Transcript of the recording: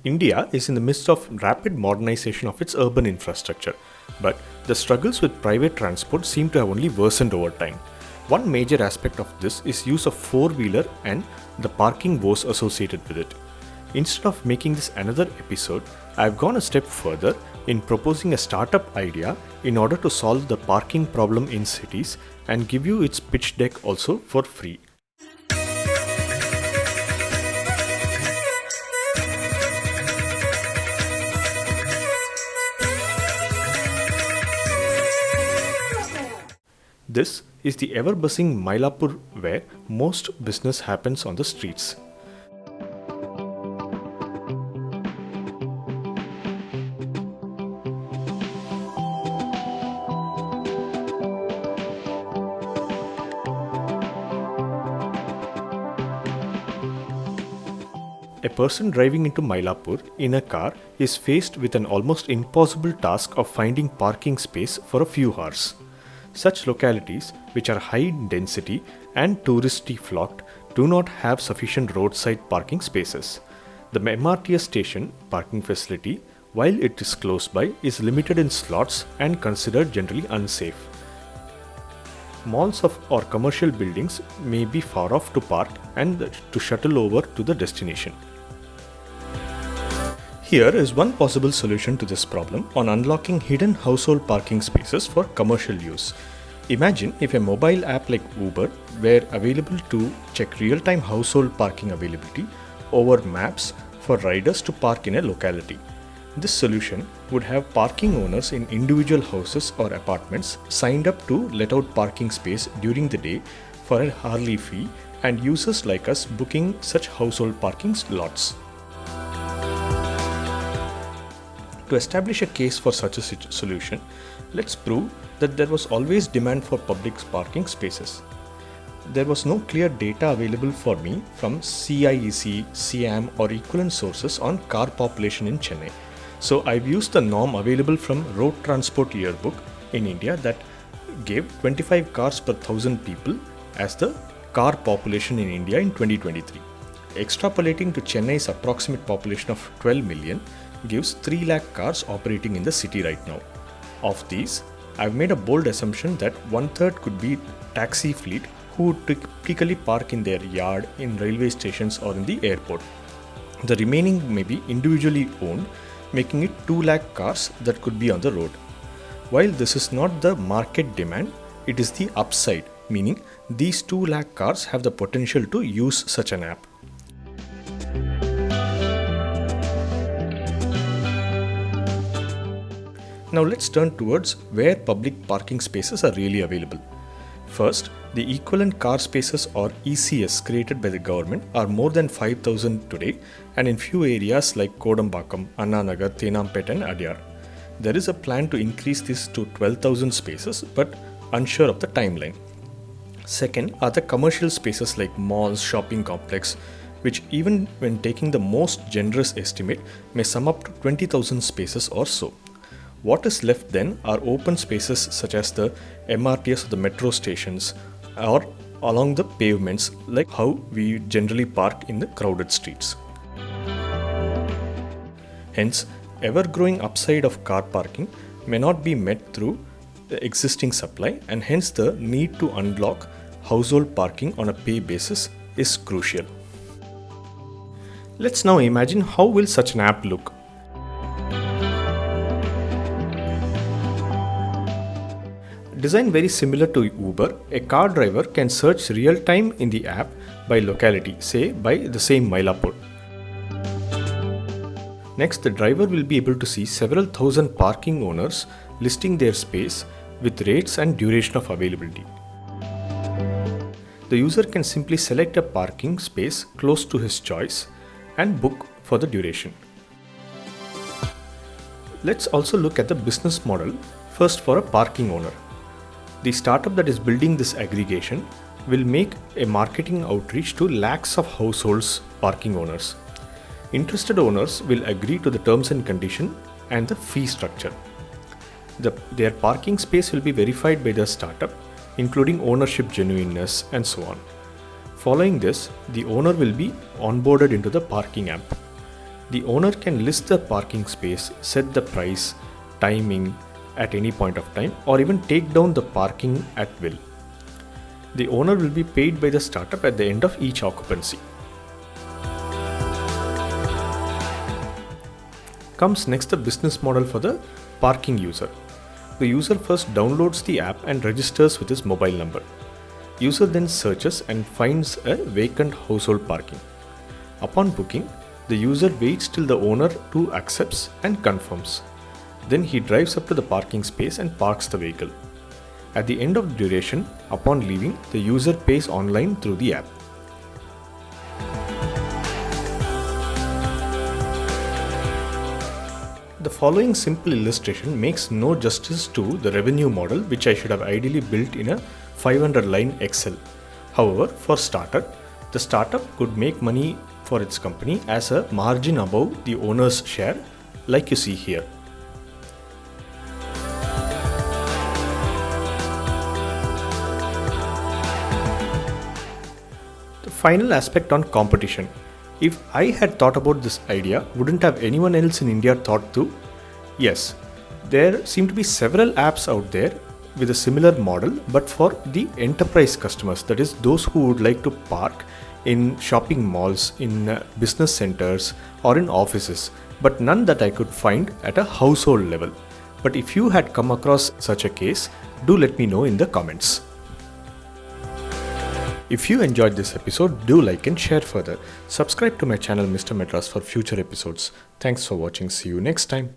India is in the midst of rapid modernization of its urban infrastructure, but the struggles with private transport seem to have only worsened over time. One major aspect of this is use of four-wheeler and the parking woes associated with it. Instead of making this another episode, I have gone a step further in proposing a startup idea in order to solve the parking problem in cities and give you its pitch deck also for free. This is the ever-buzzing Mylapore where most business happens on the streets. A person driving into Mylapore in a car is faced with an almost impossible task of finding parking space for a few hours. Such localities, which are high in density and touristy flocked, do not have sufficient roadside parking spaces. The MRTS station parking facility, while it is close by, is limited in slots and considered generally unsafe. Malls or commercial buildings may be far off to park and to shuttle over to the destination. Here is one possible solution to this problem on unlocking hidden household parking spaces for commercial use. Imagine if a mobile app like Uber were available to check real-time household parking availability over maps for riders to park in a locality. This solution would have parking owners in individual houses or apartments signed up to let out parking space during the day for a hourly fee and users like us booking such household parking lots. To establish a case for such a solution, let's prove that there was always demand for public parking spaces. There was no clear data available for me from CIEC, CIAM or equivalent sources on car population in Chennai. So I've used the norm available from Road Transport Yearbook in India that gave 25 cars per 1,000 people as the car population in India in 2023. Extrapolating to Chennai's approximate population of 12 million, gives 3 lakh cars operating in the city right now. Of these, I've made a bold assumption that 1/3 could be taxi fleet who would typically park in their yard, in railway stations or in the airport. The remaining may be individually owned, making it 2 lakh cars that could be on the road. While this is not the market demand, it is the upside, meaning these 2 lakh cars have the potential to use such an app. Now let's turn towards where public parking spaces are really available. First, the equivalent car spaces or ECS created by the government are more than 5,000 today and in few areas like Kodambakkam, Anna Nagar, Thenampet and Adyar. There is a plan to increase this to 12,000 spaces but unsure of the timeline. Second are the commercial spaces like malls, shopping complex, which even when taking the most generous estimate may sum up to 20,000 spaces or so. What is left then are open spaces such as the MRTS of the metro stations or along the pavements like how we generally park in the crowded streets. Hence, ever-growing upside of car parking may not be met through the existing supply and hence the need to unlock household parking on a pay basis is crucial. Let's now imagine how will such an app look. Designed very similar to Uber, a car driver can search real-time in the app by locality, say by the same Mylapore. Next, the driver will be able to see several thousand parking owners listing their space with rates and duration of availability. The user can simply select a parking space close to his choice and book for the duration. Let's also look at the business model first for a parking owner. The startup that is building this aggregation will make a marketing outreach to lakhs of households parking owners. Interested owners will agree to the terms and conditions and the fee structure. Their parking space will be verified by the startup, including ownership genuineness and so on. Following this, the owner will be onboarded into the parking app. The owner can list the parking space, set the price, timing at any point of time, or even take down the parking at will. The owner will be paid by the startup at the end of each occupancy. Comes next the business model for the parking user. The user first downloads the app and registers with his mobile number. User then searches and finds a vacant household parking. Upon booking, the user waits till the owner too accepts and confirms. Then he drives up to the parking space and parks the vehicle. At the end of the duration, upon leaving, the user pays online through the app. The following simple illustration makes no justice to the revenue model which I should have ideally built in a 500 line Excel. However, for starter, the startup could make money for its company as a margin above the owner's share, like you see here. The final aspect on competition. If I had thought about this idea, wouldn't have anyone else in India thought to? Yes, there seem to be several apps out there with a similar model, but for the enterprise customers, that is those who would like to park in shopping malls, in business centers or in offices, but none that I could find at a household level. But if you had come across such a case, do let me know in the comments. If you enjoyed this episode, do like and share further. Subscribe to my channel Mr. Madras for future episodes. Thanks for watching. See you next time.